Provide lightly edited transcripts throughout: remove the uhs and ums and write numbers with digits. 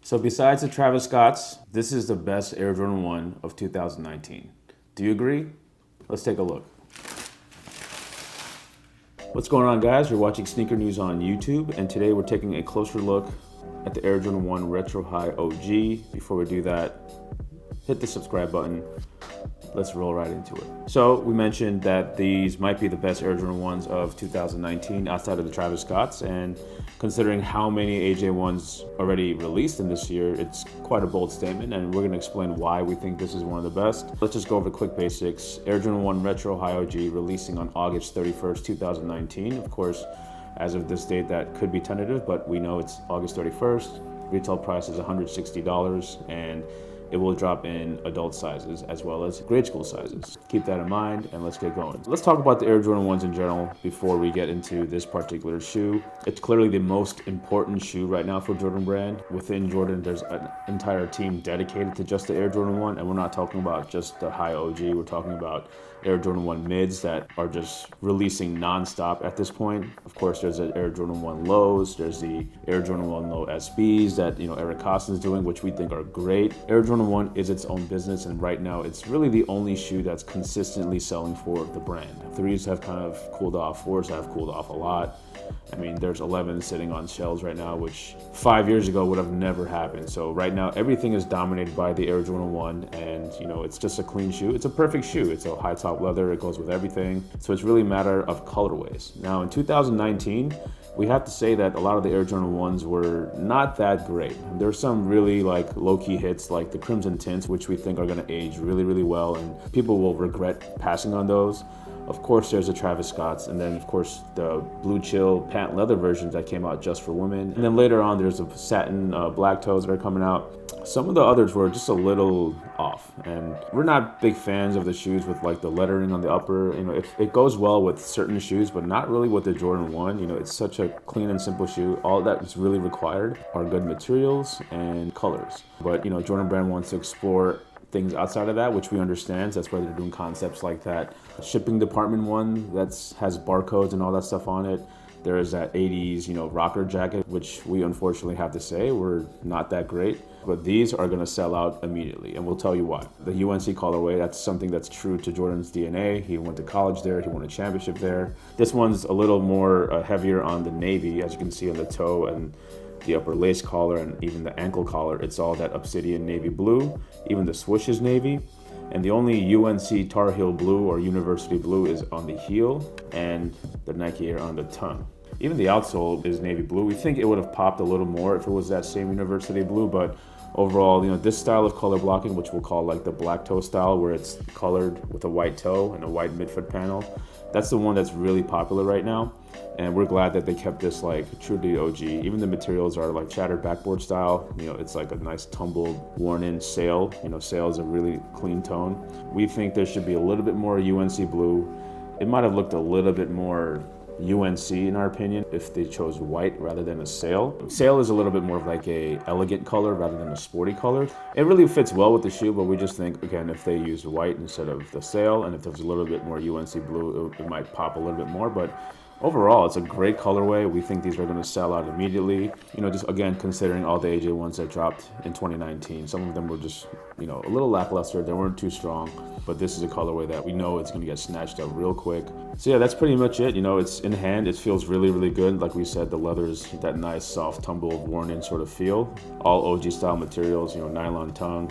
So besides the Travis Scotts, this is the best Air Jordan 1 of 2019. Do you agree? Let's take a look. What's going on, guys? You're watching Sneaker News on YouTube, and today we're taking a closer look at the Air Jordan 1 Retro High OG. Before we do that, hit the subscribe button. Let's roll right into it. So we mentioned that these might be the best Air Jordan 1s of 2019 outside of the Travis Scotts, and considering how many AJ1s already released in this year, it's quite a bold statement, and we're gonna explain why we think this is one of the best. Let's just go over the quick basics. Air Jordan 1 Retro High OG releasing on August 31st, 2019. Of course, as of this date, that could be tentative, but we know it's August 31st. Retail price is $160, and it will drop in adult sizes as well as grade school sizes. Keep that in mind, and let's get going. Let's talk about the Air Jordan 1s in general before we get into this particular shoe. It's clearly the most important shoe right now for Jordan Brand. Within Jordan, there's an entire team dedicated to just the Air Jordan 1, and we're not talking about just the high OG. We're talking about Air Jordan 1 mids that are just releasing non-stop at this point. Of course, there's the Air Jordan 1 lows, there's the Air Jordan 1 low SBs that Eric Koston's doing, which we think are great. Air Jordan 1 is its own business, and right now it's really the only shoe that's consistently selling for the brand. Threes have kind of cooled off, fours have cooled off a lot. I mean, there's 11 sitting on shelves right now, which 5 years ago would have never happened. So right now, everything is dominated by the Air Jordan 1, and it's just a clean shoe. It's a perfect shoe. It's a high top leather. It goes with everything. So it's really a matter of colorways. Now in 2019, we have to say that a lot of the Air Jordan 1s were not that great. There's some really low-key hits like the Crimson Tints, which we think are gonna age really, really well, and people will regret passing on those. Of course, there's the Travis Scotts, and then of course the Blue Chill pant leather versions that came out just for women. And then later on, there's the satin black toes that are coming out. Some of the others were just a little off, and we're not big fans of the shoes with the lettering on the upper. It goes well with certain shoes, but not really with the Jordan 1. It's such a clean and simple shoe. All that is really required are good materials and colors. But Jordan Brand wants to explore things outside of that, which we understand. That's why they're doing concepts like that shipping department one that has barcodes and all that stuff on it. There is that 80s, rocker jacket, which we unfortunately have to say were not that great. But these are going to sell out immediately, and we'll tell you why. The UNC colorway, that's something that's true to Jordan's DNA. He went to college there. He won a championship there. This one's a little more heavier on the navy, as you can see on the toe and the upper lace collar and even the ankle collar. It's all that obsidian navy blue. Even the swoosh is navy. And the only UNC Tar Heel blue or University blue is on the heel, and the Nike Air on the tongue. Even the outsole is navy blue. We think it would have popped a little more if it was that same University blue, but overall, this style of color blocking, which we'll call the black toe style, where it's colored with a white toe and a white midfoot panel, that's the one that's really popular right now. And we're glad that they kept this true to the OG. Even the materials are shattered backboard style. It's a nice tumbled, worn in sail. Sail is a really clean tone. We think there should be a little bit more UNC blue. It might have looked a little bit more UNC in our opinion if they chose white rather than a sail. Sail is a little bit more of a elegant color rather than a sporty color. It really fits well with the shoe, but we just think, again, if they used white instead of the sail, and if there's a little bit more UNC blue, it might pop a little bit more. But overall, it's a great colorway. We think these are going to sell out immediately. Just again, considering all the AJ1s that dropped in 2019, some of them were just, a little lackluster. They weren't too strong, but this is a colorway that we know it's going to get snatched up real quick. So yeah, that's pretty much it. It's in hand. It feels really, really good. Like we said, the leather is that nice, soft, tumbled, worn-in sort of feel. All OG style materials. Nylon tongue.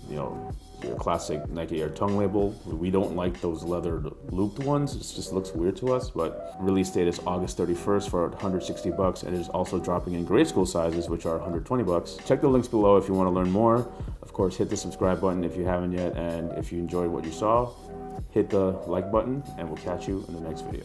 Your classic Nike Air tongue label. We don't like those leather looped ones. It just looks weird to us, but release date is August 31st for $160, and it is also dropping in grade school sizes, which are $120. Check the links below if you want to learn more. Of course, hit the subscribe button if you haven't yet, and if you enjoyed what you saw, hit the like button, and we'll catch you in the next video.